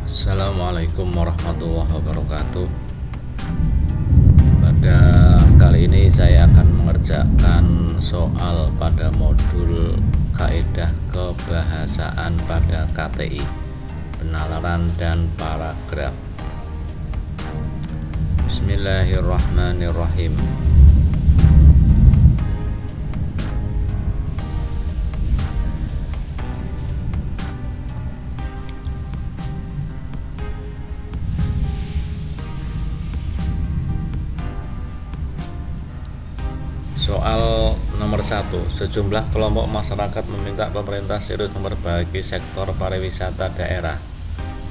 Assalamualaikum warahmatullahi wabarakatuh. Pada kali ini saya akan mengerjakan soal pada modul Kaidah Kebahasaan pada KTI, penalaran dan paragraf. Bismillahirrahmanirrahim. Soal nomor 1. Sejumlah kelompok masyarakat meminta pemerintah serius memperbaiki sektor pariwisata daerah,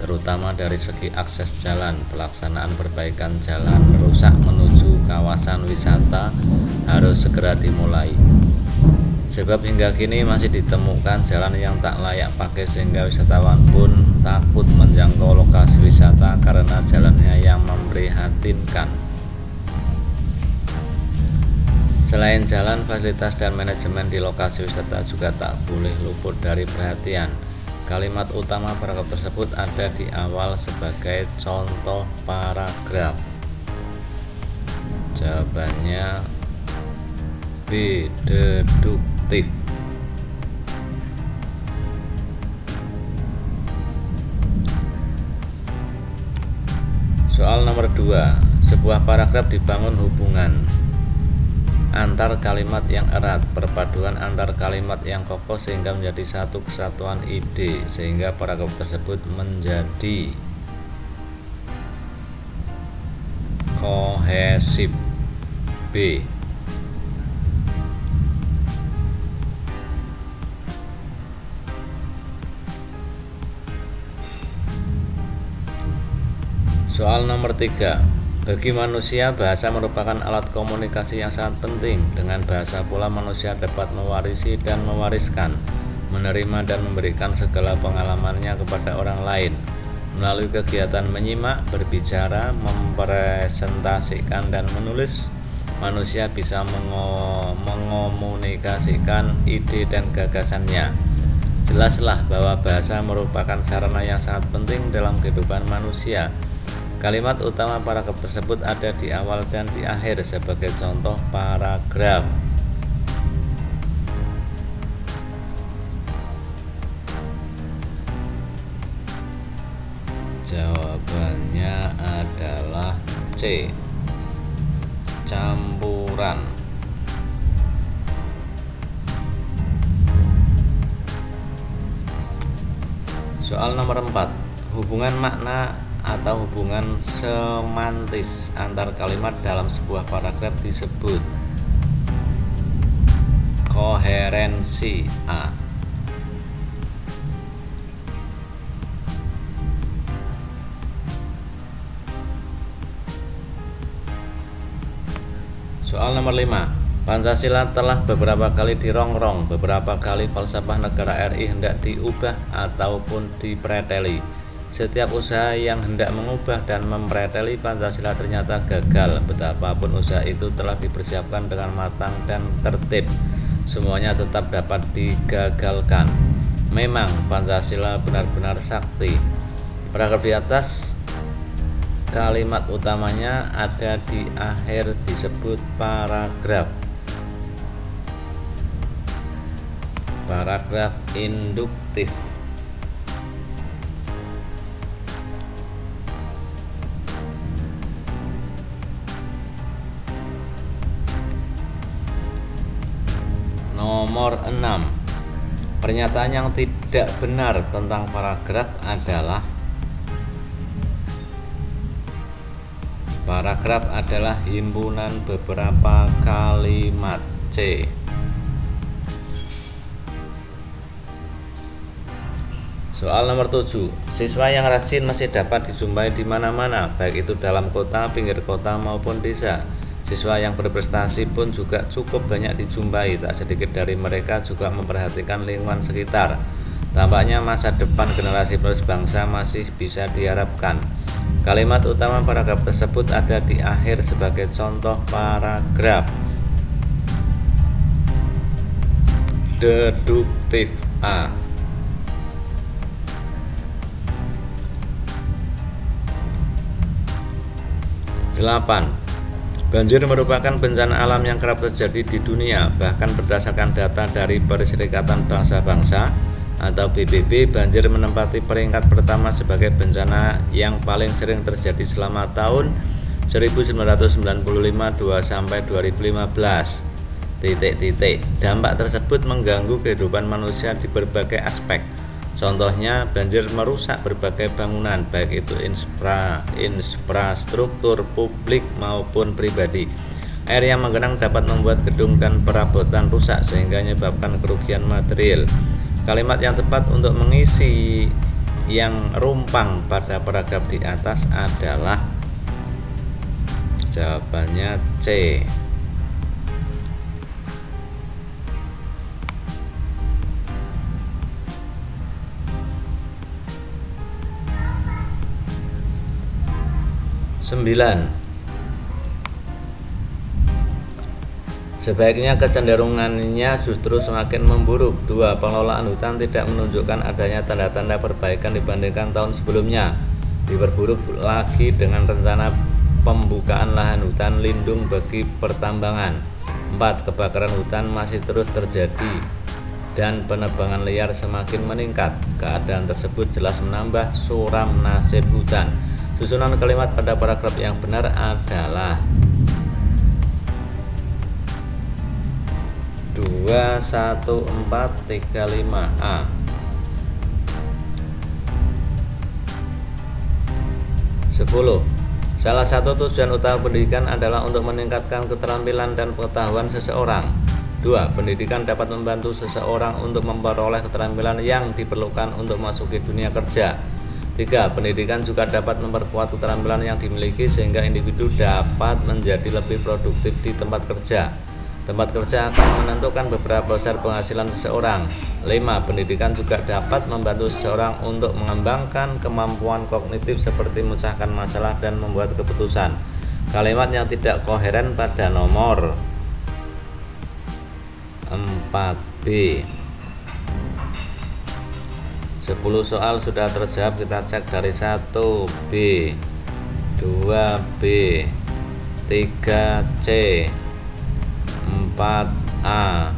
terutama dari segi akses jalan. Pelaksanaan perbaikan jalan rusak menuju kawasan wisata harus segera dimulai, sebab hingga kini masih ditemukan jalan yang tak layak pakai sehingga wisatawan pun takut menjangkau lokasi wisata karena jalannya yang memprihatinkan. Selain jalan, fasilitas dan manajemen di lokasi wisata juga tak boleh luput dari perhatian. Kalimat utama paragraf tersebut ada di awal sebagai contoh paragraf. Jawabannya B. Deduktif. Soal nomor 2. Sebuah paragraf dibangun hubungan antar kalimat yang erat, perpaduan antar kalimat yang kokoh sehingga menjadi satu kesatuan ide, sehingga paragraf tersebut menjadi kohesif. B. Soal nomor 3. Bagi manusia, bahasa merupakan alat komunikasi yang sangat penting. Dengan bahasa pula manusia dapat mewarisi dan mewariskan, menerima dan memberikan segala pengalamannya kepada orang lain. Melalui kegiatan menyimak, berbicara, mempresentasikan, dan menulis, manusia bisa mengomunikasikan ide dan gagasannya. Jelaslah bahwa bahasa merupakan sarana yang sangat penting dalam kehidupan manusia. Kalimat utama paragraf tersebut ada di awal dan di akhir sebagai contoh paragraf. Jawabannya adalah C. Campuran. Soal nomor 4. Hubungan makna atau hubungan semantis antar kalimat dalam sebuah paragraf disebut koherensi. A. Soal nomor 5. Pancasila telah beberapa kali dirongrong, beberapa kali falsafah negara RI hendak diubah ataupun dipreteli. Setiap usaha yang hendak mengubah dan mempreteli Pancasila ternyata gagal. Betapapun usaha itu telah dipersiapkan dengan matang dan tertib, semuanya tetap dapat digagalkan. Memang Pancasila benar-benar sakti. Paragraf di atas kalimat utamanya ada di akhir disebut paragraf. Paragraf induktif. Nomor 6. Pernyataan yang tidak benar tentang paragraf adalah paragraf adalah himpunan beberapa kalimat. C. Soal nomor 7. Siswa yang rajin masih dapat dijumpai di mana-mana, baik itu dalam kota, pinggir kota maupun desa. Siswa yang berprestasi pun juga cukup banyak dijumpai, tak sedikit dari mereka juga memperhatikan lingkungan sekitar. Tampaknya masa depan generasi penerus bangsa masih bisa diharapkan. Kalimat utama paragraf tersebut ada di akhir sebagai contoh paragraf. Deduktif. A. Banjir merupakan bencana alam yang kerap terjadi di dunia. Bahkan berdasarkan data dari Perserikatan Bangsa-Bangsa atau PBB, banjir menempati peringkat pertama sebagai bencana yang paling sering terjadi selama tahun 1995 sampai 2015. Dampak tersebut mengganggu kehidupan manusia di berbagai aspek. Contohnya, banjir merusak berbagai bangunan, baik itu infrastruktur publik maupun pribadi. Air yang menggenang dapat membuat gedung dan perabotan rusak sehingga menyebabkan kerugian material. Kalimat yang tepat untuk mengisi yang rumpang pada paragraf di atas adalah jawabannya C. Sebaiknya kecenderungannya justru semakin memburuk. 2. Pengelolaan hutan tidak menunjukkan adanya tanda-tanda perbaikan dibandingkan tahun sebelumnya. Diperburuk lagi dengan rencana pembukaan lahan hutan lindung bagi pertambangan. 4. Kebakaran hutan masih terus terjadi dan penebangan liar semakin meningkat. Keadaan tersebut jelas menambah suram nasib hutan. Susunan kalimat pada paragraf yang benar adalah 21435A. 10. Salah satu tujuan utama pendidikan adalah untuk meningkatkan keterampilan dan pengetahuan seseorang. 2. Pendidikan dapat membantu seseorang untuk memperoleh keterampilan yang diperlukan untuk memasuki dunia kerja. 3. Pendidikan juga dapat memperkuat keterampilan yang dimiliki sehingga individu dapat menjadi lebih produktif di tempat kerja. Tempat kerja akan menentukan beberapa besar penghasilan seseorang. 5. Pendidikan juga dapat membantu seseorang untuk mengembangkan kemampuan kognitif seperti memecahkan masalah dan membuat keputusan. Kalimat yang tidak koheren pada nomor 4B. 10 soal sudah terjawab, kita cek dari 1B, 2B, 3C, 4A,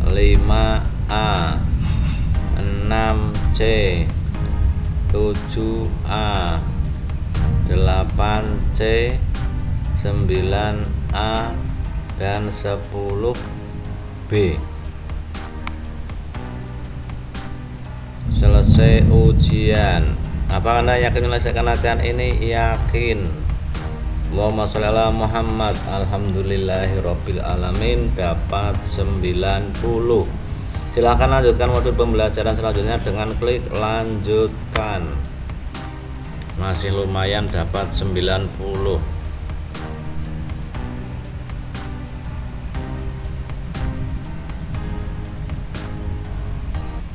5A, 6C, 7A, 8C, 9A, dan 10B. Selesai ujian. Apakah Anda yakin menyelesaikan latihan ini? Yakin. Allahumma sholli ala Muhammad. Alhamdulillahirabbil alamin. Dapat 90. Silahkan lanjutkan modul pembelajaran selanjutnya dengan klik lanjutkan. Masih lumayan, dapat 90.